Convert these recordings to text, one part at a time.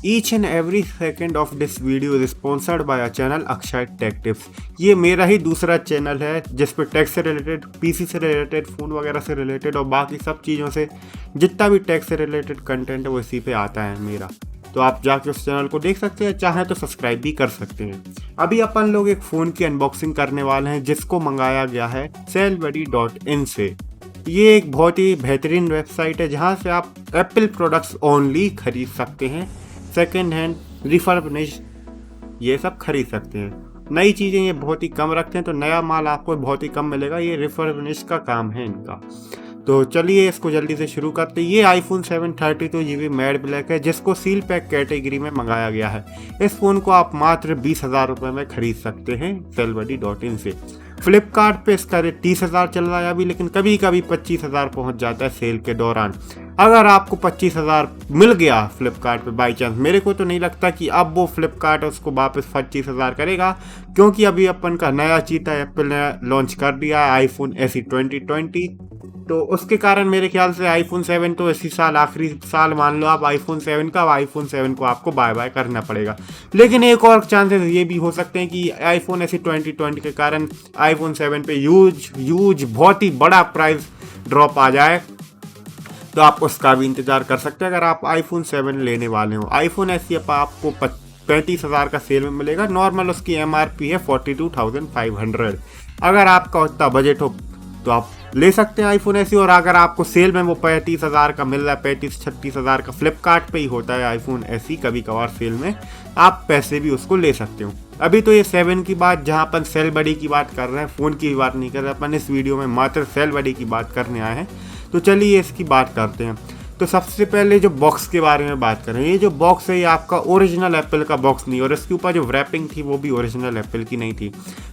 Each and every second of this video is sponsored by a channel Akshay take tips. ये मेरा ही दूसरा channel है जिस पे टेक से रिलेटेड, पीसी से रिलेटेड, फ़ोन वगैरह से रिलेटेड और बाकी सब चीज़ों से जितना भी टेक से रिलेटेड कंटेंट है वो इसी पे आता है मेरा। तो आप जाके उस चैनल को देख सकते हैं, चाहें तो सब्सक्राइब भी कर सकते हैं। अभी अपन लोग एक फ़ोन की अनबॉक्सिंग करने वाले हैं जिसको मंगाया गया है Cellbuddy.in से। ये एक बहुत ही बेहतरीन वेबसाइट है जहाँ से आप एप्पल प्रोडक्ट्स ओनली खरीद सकते हैं। सेकेंड हैंड, रिफर्बिश, ये सब खरीद सकते हैं। नई चीज़ें ये बहुत ही कम रखते हैं, तो नया माल आपको बहुत ही कम मिलेगा। ये रिफर्बिश का काम है इनका। तो चलिए इसको जल्दी से शुरू करते हैं। ये आईफोन 7 32GB मैट ब्लैक है जिसको सील पैक कैटेगरी में मंगाया गया है। इस फ़ोन को आप मात्र 20,000 रुपये में खरीद सकते हैं Cellbuddy.in से। फ्लिपकार्ट पे इसका रेट 30,000 चल रहा है अभी, लेकिन कभी कभी 25,000 पहुंच जाता है सेल के दौरान। अगर आपको 25,000 मिल गया फ्लिपकार्ट पे बाई चांस, मेरे को तो नहीं लगता कि अब वो फ्लिपकार्ट उसको वापस 25,000 करेगा, क्योंकि अभी अपन का नया चीता एप्पल ने लॉन्च कर दिया है आईफोन SE 2020। तो उसके कारण मेरे ख्याल से आईफोन 7 तो इसी साल, आखिरी साल मान लो आप आईफोन 7 का, आईफोन 7 को आपको बाय बाय करना पड़ेगा। लेकिन एक और चांसेस ये भी हो सकते हैं कि आईफोन SE 2020 के कारण आईफोन 7 पे यूज बहुत ही बड़ा प्राइस ड्रॉप आ जाए, तो आप उसका भी इंतजार कर सकते हैं अगर आप आईफोन 7 लेने वाले हो। आईफोन SE आपको 35,000 का सेल में मिलेगा। नॉर्मल उसकी MRP है 42,500। अगर आपका उतना बजट हो तो आप ले सकते हैं आईफोन SE। और अगर आपको सेल में वो 35,000 का मिल रहा है, 35-36,000 का फ्लिपकार्ट पे ही होता है आईफोन SE कभी कभार सेल में, आप पैसे भी उसको ले सकते हो। अभी तो ये 7 की बात, जहाँ अपन Cellbuddy की बात कर रहे हैं, फ़ोन की बात नहीं कर रहे अपन इस वीडियो में, मात्र Cellbuddy की बात करने आए हैं। तो चलिए इसकी बात करते हैं। तो सबसे पहले जो बॉक्स के बारे में बात करें, ये जो बॉक्स है ये आपका ओरिजिनल एप्पल का बॉक्स नहीं, और इसके ऊपर जो रैपिंग थी वो भी ओरिजिनल एप्पल की नहीं थी।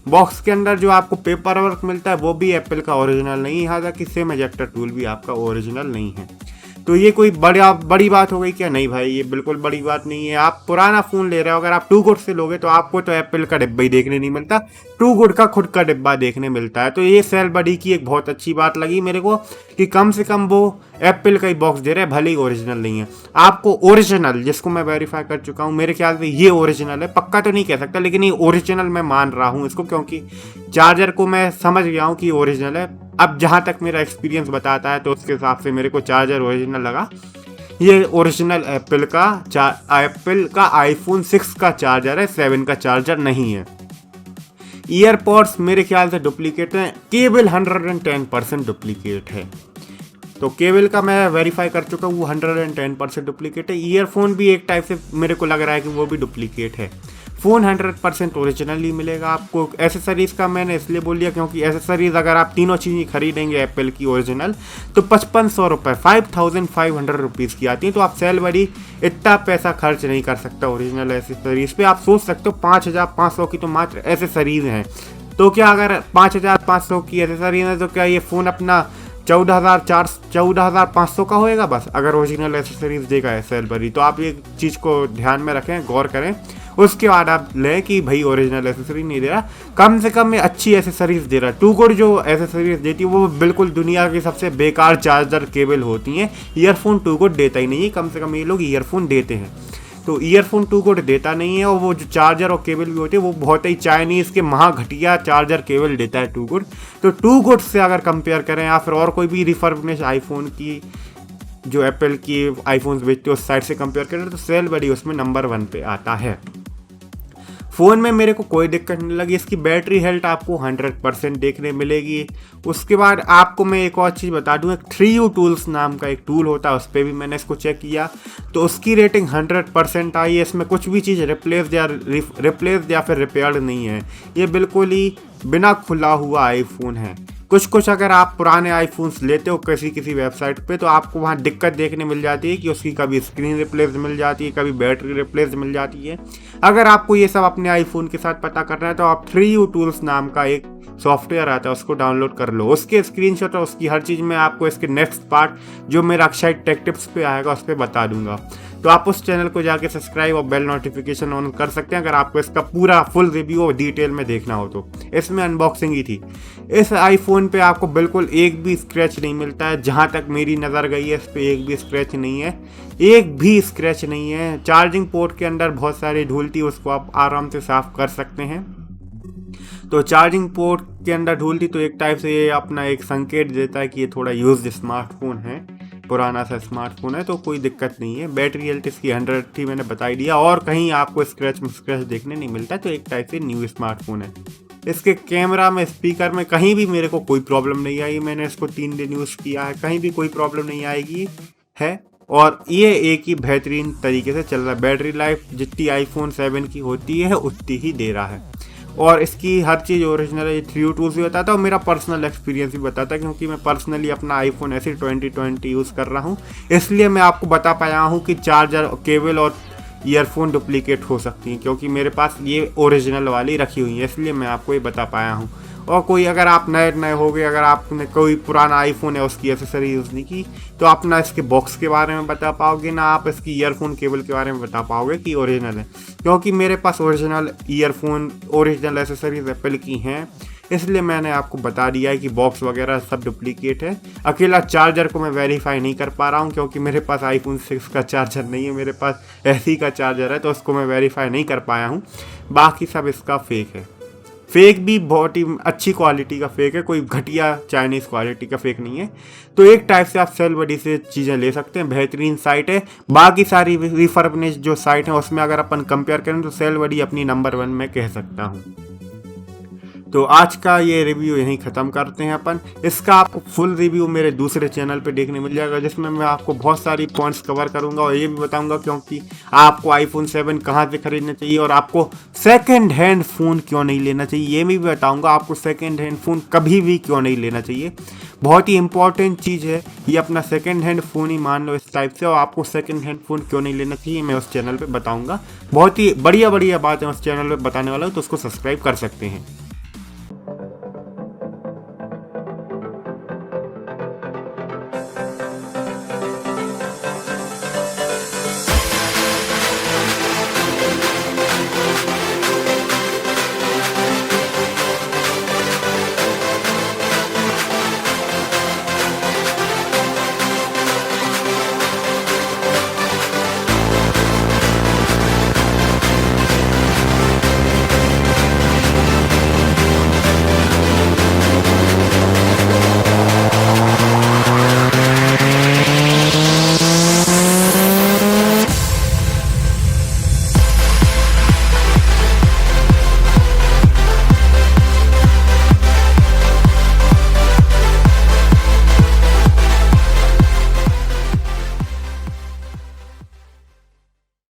बॉक्स के अंदर जो आपको पेपर वर्क मिलता है वो भी एप्पल का ओरिजिनल नहीं है, यहाँ तक कि सिम एजेक्टर टूल भी आपका ओरिजिनल नहीं है। तो ये कोई बड़ी बात हो गई क्या? नहीं भाई, ये बिल्कुल बड़ी बात नहीं है। आप पुराना फ़ोन ले रहे हो, अगर आप टू गुड से लोगे तो आपको तो एप्पल का डिब्बा ही देखने नहीं मिलता, टू गुड का खुद का डिब्बा देखने मिलता है। तो ये Cellbuddy की एक बहुत अच्छी बात लगी मेरे को कि कम से कम वो एप्पल का ही बॉक्स दे रहे हैं, भले ही ओरिजिनल नहीं है। आपको ओरिजिनल, जिसको मैं वेरीफाई कर चुका हूँ, मेरे ख्याल से ये ओरिजिनल है, पक्का तो नहीं कह सकता लेकिन ये ओरिजिनल मैं मान रहा हूँ इसको, क्योंकि चार्जर को मैं समझ गया हूँ कि ओरिजिनल है। अब जहाँ तक मेरा एक्सपीरियंस बताता है तो उसके हिसाब से मेरे को चार्जर ओरिजिनल लगा। ये ओरिजिनल एप्पल का आईफोन 6 का चार्जर है, 7 का चार्जर नहीं है। ईयरपॉड्स मेरे ख्याल से डुप्लीकेट हैं, केबल 110% डुप्लीकेट है। तो केबल का मैं वेरीफाई कर चुका हूँ, वो 110% डुप्लीकेट है। ईयरफोन भी एक टाइप से मेरे को लग रहा है कि वो भी डुप्लीकेट है। फ़ोन 100% ओरिजिनल ही मिलेगा आपको। एसेसरीज़ का मैंने इसलिए बोल दिया क्योंकि एसेसरीज़ अगर आप तीनों चीज़ें खरीदेंगे एप्पल की ओरिजिनल तो 5,500 रुपये, 5,500 रुपीज़ की आती है। तो आप Cellbuddy इतना पैसा खर्च नहीं कर सकता ओरिजिनल एसेसरीज़ पे। आप सोच सकते हो 5,500 की तो मात्र एसेसरीज़ हैं। तो क्या अगर 5,500 की एसेसरीज है तो क्या ये फ़ोन अपना 14,500 का होएगा बस, अगर ओरिजिनल एसेसरीज देगा है Cellbuddy? तो आप ये चीज़ को ध्यान में रखें, गौर करें, उसके बाद आप लें कि भाई ओरिजिनल एसेसरी नहीं दे रहा, कम से कम में अच्छी एसेसरीज दे रहा है। टू गुड जो एसेसरीज देती है वो बिल्कुल दुनिया की सबसे बेकार चार्जर केबल होती हैं। ईयरफोन टू गुड देता ही नहीं है, कम से कम ये लोग ईयरफोन देते हैं। तो ईयरफोन टू गुड देता नहीं है, और वो जो चार्जर और केबल भी होती है वो बहुत ही चाइनीज़ के महा घटिया चार्जर केबल देता है टू गुड। तो टू गुड से अगर कंपेयर करें या फिर और कोई भी रिफर्बिश आईफोन की, जो एप्पल की आईफोन्स बेचते हैं उस साइड से कंपेयर करें, तो Cellbuddy उसमें नंबर 1 पे आता है। फ़ोन में मेरे को कोई दिक्कत नहीं लगी। इसकी बैटरी हेल्थ आपको 100% देखने मिलेगी। उसके बाद आपको मैं एक और चीज़ बता दूँ, एक 3U टूल्स नाम का एक टूल होता है, उस पर भी मैंने इसको चेक किया तो उसकी रेटिंग 100% आई है। इसमें कुछ भी चीज़ रिप्लेस या फिर रिपेयर्ड नहीं है। ये बिल्कुल ही बिना खुला हुआ आईफोन है। कुछ अगर आप पुराने आईफोन्स लेते हो किसी वेबसाइट पे तो आपको वहाँ दिक्कत देखने मिल जाती है कि उसकी कभी स्क्रीन रिप्लेस मिल जाती है, कभी बैटरी रिप्लेस मिल जाती है। अगर आपको ये सब अपने आईफोन के साथ पता करना है तो आप 3U टूल्स नाम का एक सॉफ्टवेयर आता है, उसको डाउनलोड कर लो। उसके स्क्रीनशॉट और उसकी हर चीज़ मैं आपको इसके नेक्स्ट पार्ट जो मेरा अक्षय टेक टिप्स पे आएगा उस पर बता दूंगा। तो आप उस चैनल को जाके सब्सक्राइब और बेल नोटिफिकेशन ऑन कर सकते हैं अगर आपको इसका पूरा फुल रिव्यू और डिटेल में देखना हो तो। इसमें अनबॉक्सिंग ही थी। इस आईफोन पे आपको बिल्कुल एक भी स्क्रैच नहीं मिलता है, जहाँ तक मेरी नज़र गई है इस पे एक भी स्क्रैच नहीं है, एक भी स्क्रैच नहीं है। चार्जिंग पोर्ट के अंदर बहुत सारी धूल थी, उसको आप आराम से साफ कर सकते हैं। तो चार्जिंग पोर्ट के अंदर धूल थी तो एक टाइप से ये अपना एक संकेत देता है कि ये थोड़ा यूज्ड स्मार्टफोन है, पुराना सा स्मार्टफोन है, तो कोई दिक्कत नहीं है। बैटरी हेल्थ इसकी 100 थी, मैंने बता ही दिया, और कहीं आपको स्क्रैच देखने नहीं मिलता, तो एक टाइप से न्यू स्मार्टफोन है। इसके कैमरा में, स्पीकर में कहीं भी मेरे को कोई प्रॉब्लम नहीं आई। मैंने इसको 3 दिन यूज़ किया है, कहीं भी कोई प्रॉब्लम नहीं आएगी है। और ये एक ही बेहतरीन तरीके से चल रहा है। बैटरी लाइफ जितनी आईफोन 7 की होती है उतनी ही दे रहा है, और इसकी हर चीज़ ओरिजिनल है। 3U2 भी बताता और मेरा पर्सनल एक्सपीरियंस भी बताता, क्योंकि मैं पर्सनली अपना आईफोन ऐसे 2020 यूज़ कर रहा हूँ, इसलिए मैं आपको बता पाया हूँ कि चार्जर, केबल और ईयरफोन डुप्लीकेट हो सकती हैं, क्योंकि मेरे पास ये ओरिजिनल वाली रखी हुई है, इसलिए मैं आपको ये बता पाया हूँ। और कोई अगर आप नए हो गए, अगर आपने कोई पुराना आईफोन है उसकी एसेसरी यूज़ नहीं की, तो आप ना इसके बॉक्स के बारे में बता पाओगे, ना आप इसकी ईयरफोन केबल के बारे में बता पाओगे कि ओरिजिनल है, क्योंकि मेरे पास original earphone, original accessories Apple की हैं, इसलिए मैंने आपको बता दिया है कि बॉक्स वगैरह सब डुप्लीकेट है। अकेला चार्जर को मैं वेरीफाई नहीं कर पा रहा हूँ, क्योंकि मेरे पास आईफोन 6 का चार्जर नहीं है, मेरे पास ऐसी का चार्जर है, तो उसको मैं वेरीफाई नहीं कर पाया हूँ। बाकी सब इसका फेक है। फेक भी बहुत ही अच्छी क्वालिटी का फेक है, कोई घटिया चाइनीज़ क्वालिटी का फेक नहीं है। तो एक टाइप से आप सेलबडी से चीज़ें ले सकते हैं, बेहतरीन साइट है। बाकी सारी रिफर्बिश्ड जो साइट है उसमें अगर अपन कंपेयर करें तो सेलबडी अपनी नंबर 1 में कह सकता हूँ। तो आज का ये रिव्यू यहीं ख़त्म करते हैं अपन। इसका आपको फुल रिव्यू मेरे दूसरे चैनल पे देखने मिल जाएगा, जिसमें मैं आपको बहुत सारी पॉइंट्स कवर करूंगा और ये भी बताऊंगा क्योंकि आपको आईफोन 7 कहाँ से खरीदना चाहिए और आपको सेकंड हैंड फ़ोन क्यों नहीं लेना चाहिए, ये भी बताऊंगा आपको सेकंड हैंड फ़ोन कभी भी क्यों नहीं लेना चाहिए। बहुत ही इंपॉर्टेंट चीज़ है ये, अपना सेकंड हैंड फ़ोन ही मान लो इस टाइप से, और आपको सेकंड हैंड फ़ोन क्यों नहीं लेना चाहिए मैं उस चैनल पर बताऊँगा। बहुत ही बढ़िया बातें उस चैनल पर बताने वाला हूँ, तो उसको सब्सक्राइब कर सकते हैं।